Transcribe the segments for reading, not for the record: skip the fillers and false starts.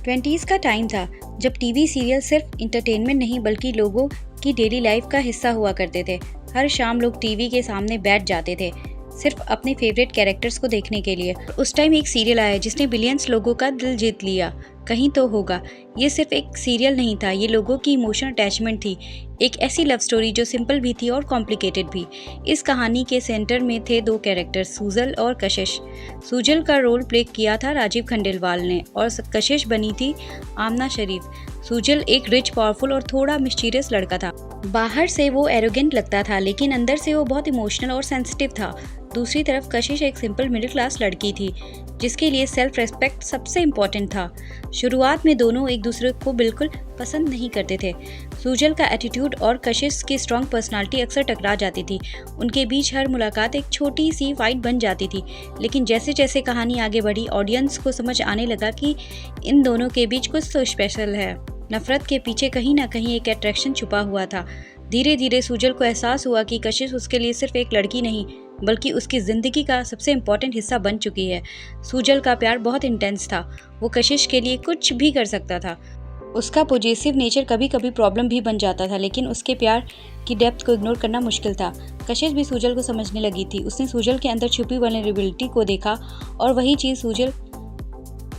20s का time था जब टीवी सीरियल सिर्फ इंटरटेनमेंट नहीं बल्कि लोगों की डेली लाइफ का हिस्सा हुआ करते थे। हर शाम लोग टीवी के सामने बैठ जाते थे सिर्फ अपने फेवरेट कैरेक्टर्स को देखने के लिए। उस टाइम एक सीरियल आया जिसने बिलियंस लोगों का दिल जीत लिया, कहीं तो होगा। ये सिर्फ एक सीरियल नहीं था, ये लोगों की इमोशनल अटैचमेंट थी। एक ऐसी लव स्टोरी जो सिंपल भी थी और कॉम्प्लिकेटेड भी। इस कहानी के सेंटर में थे दो कैरेक्टर्स, सुजल और कशिश। सुजल का रोल प्ले किया था राजीव खंडेलवाल ने और कशिश बनी थी आमना शरीफ। सुजल एक रिच, पावरफुल और थोड़ा मिस्टीरियस लड़का था। बाहर से वो एरोगेंट लगता था लेकिन अंदर से वो बहुत इमोशनल और सेंसिटिव था। दूसरी तरफ कशिश एक सिंपल मिडिल क्लास लड़की थी जिसके लिए सेल्फ रेस्पेक्ट सबसे इम्पोर्टेंट था। शुरुआत में दोनों एक दूसरे को बिल्कुल पसंद नहीं करते थे। सुजल का एटीट्यूड और कशिश की स्ट्रॉन्ग पर्सनालिटी अक्सर टकरा जाती थी। उनके बीच हर मुलाकात एक छोटी सी फाइट बन जाती थी। लेकिन जैसे जैसे कहानी आगे बढ़ी, ऑडियंस को समझ आने लगा कि इन दोनों के बीच कुछ तो स्पेशल है। नफरत के पीछे कहीं ना कहीं एक अट्रैक्शन छुपा हुआ था। धीरे धीरे सुजल को एहसास हुआ कि कशिश उसके लिए सिर्फ एक लड़की नहीं बल्कि उसकी ज़िंदगी का सबसे इम्पोर्टेंट हिस्सा बन चुकी है। सुजल का प्यार बहुत इंटेंस था, वो कशिश के लिए कुछ भी कर सकता था। उसका पॉजिटिव नेचर कभी कभी प्रॉब्लम भी बन जाता था, लेकिन उसके प्यार की डेप्थ को इग्नोर करना मुश्किल था। कशिश भी सुजल को समझने लगी थी। उसने सुजल के अंदर छुपी वल्नरेबिलिटी को देखा और वही चीज़ सुजल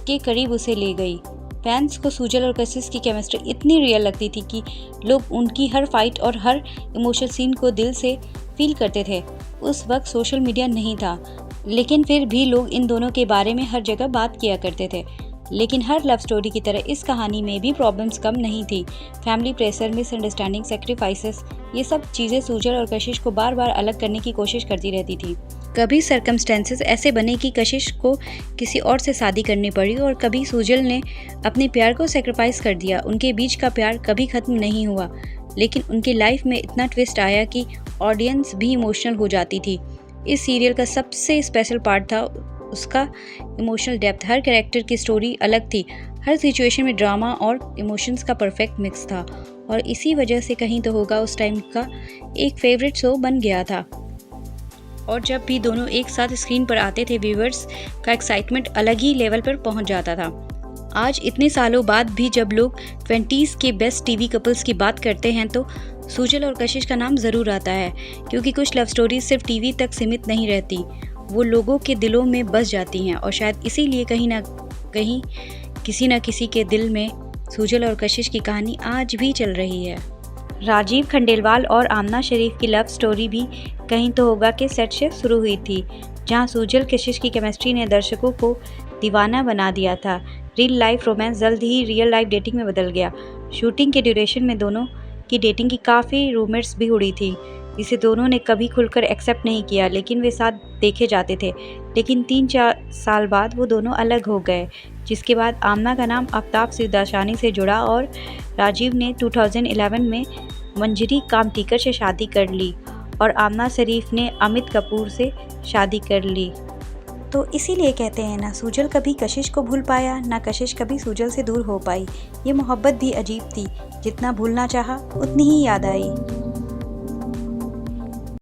के करीब उसे ले गई। फैंस को सुजल और कशिश की केमिस्ट्री इतनी रियल लगती थी कि लोग उनकी हर फाइट और हर इमोशनल सीन को दिल से फील करते थे। उस वक्त सोशल मीडिया नहीं था, लेकिन फिर भी लोग इन दोनों के बारे में हर जगह बात किया करते थे। लेकिन हर लव स्टोरी की तरह इस कहानी में भी प्रॉब्लम्स कम नहीं थी। फैमिली प्रेशर, मिसअंडरस्टैंडिंग, सेक्रीफाइसेस, ये सब चीज़ें सुजल और कशिश को बार बार अलग करने की कोशिश करती रहती थी। कभी सर्कमस्टेंसेस ऐसे बने कि कशिश को किसी और से शादी करनी पड़ी और कभी सुजल ने अपने प्यार को सेक्रीफाइस कर दिया। उनके बीच का प्यार कभी ख़त्म नहीं हुआ, लेकिन उनकी लाइफ में इतना ट्विस्ट आया कि ऑडियंस भी इमोशनल हो जाती थी। इस सीरियल का सबसे स्पेशल पार्ट था उसका इमोशनल डेप्थ। हर कैरेक्टर की स्टोरी अलग थी, हर सिचुएशन में ड्रामा और इमोशंस का परफेक्ट मिक्स था और इसी वजह से कहीं तो होगा उस टाइम का एक फेवरेट शो बन गया था। और जब भी दोनों एक साथ स्क्रीन पर आते थे, व्यूअर्स का एक्साइटमेंट अलग ही लेवल पर पहुंच जाता था। आज इतने सालों बाद भी जब लोग 20s के बेस्ट टीवी कपल्स की बात करते हैं तो सुजल और कशिश का नाम ज़रूर आता है, क्योंकि कुछ लव स्टोरीज सिर्फ टीवी तक सीमित नहीं रहती, वो लोगों के दिलों में बस जाती हैं। और शायद इसीलिए कहीं ना कहीं किसी न किसी के दिल में सुजल और कशिश की कहानी आज भी चल रही है। राजीव खंडेलवाल और आमना शरीफ की लव स्टोरी भी कहीं तो होगा के सेट से शुरू हुई थी, जहां सुजल कशिश की केमिस्ट्री ने दर्शकों को दीवाना बना दिया था। रियल लाइफ रोमांस जल्द ही रियल लाइफ डेटिंग में बदल गया। शूटिंग के ड्यूरेशन में दोनों की डेटिंग की काफ़ी रूमर्स भी उड़ी थी, जिसे दोनों ने कभी खुलकर एक्सेप्ट नहीं किया, लेकिन वे साथ देखे जाते थे। लेकिन 3-4 साल बाद वो दोनों अलग हो गए, जिसके बाद आमना का नाम आफ्ताब सिरदाशानी से जुड़ा और राजीव ने 2011 में मंजरी कामतीकर से शादी कर ली और आमना शरीफ ने अमित कपूर से शादी कर ली। तो इसीलिए कहते हैं ना, सुजल कभी कशिश को भूल पाया, ना कशिश कभी सुजल से दूर हो पाई। ये मोहब्बत भी अजीब थी, जितना भूलना चाहा उतनी ही याद आई।